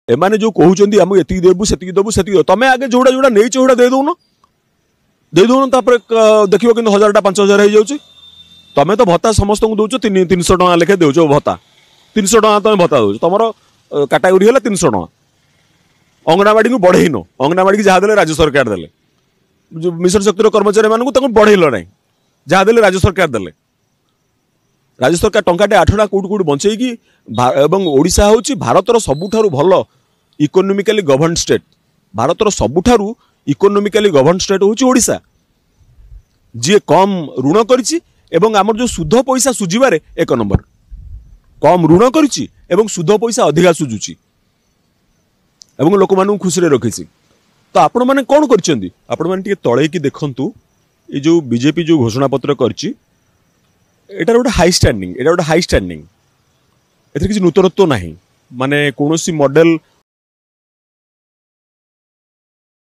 एमाने जो कहउचंदी हम एति देबु सेति देबु सेति तमे आगे जोड़ा जोड़ा नै चोड़ा दे दउन तापर देखिबो कि 1000 टा 5000 हो जाउची तमे तो भत्ता समस्त को दउचो 300 टका लेखे दउचो भत्ता 300 टका तमे भत्ता दउचो तमरो कैटेगरी हला 300 टका अंगनवाड़ी को बढ़ेनो अंगनवाड़ी की जहाँ देले राज्य सरकार देले जो मिशन शक्तिर कर्मचारी मानू तक बढ़ेल ना जहाँ देले राज्य सरकार देले राज्य सरकार टंकाटे 8 टा कोटी कोटी बंचेकी एवं ओडिशा होची भारतर सबुठारु भल इकोनोमिकली गवर्न स्टेट भारतर सबुठारु इकोनोमिकली गवर्न स्टेट होची ओडिशा जी कम ऋण करिछि एवं आमर जो सुध पैसा सुझिबारे एक नंबर कम ऋण करिछि एवं सुध पैसा अधिका सुझुछि एवं लोक मानू खुशी रखी तो आपण मैंने कौन करछंदी आपण माने तले की देखंतु ये जो बीजेपी जो घोषणा पत्र करछि एटार गोटे हाई स्टैंडिंग एटा गोटे हाई स्टैंडिंग एथि किसी नूतनत्व नाही माने कोनोसी मॉडल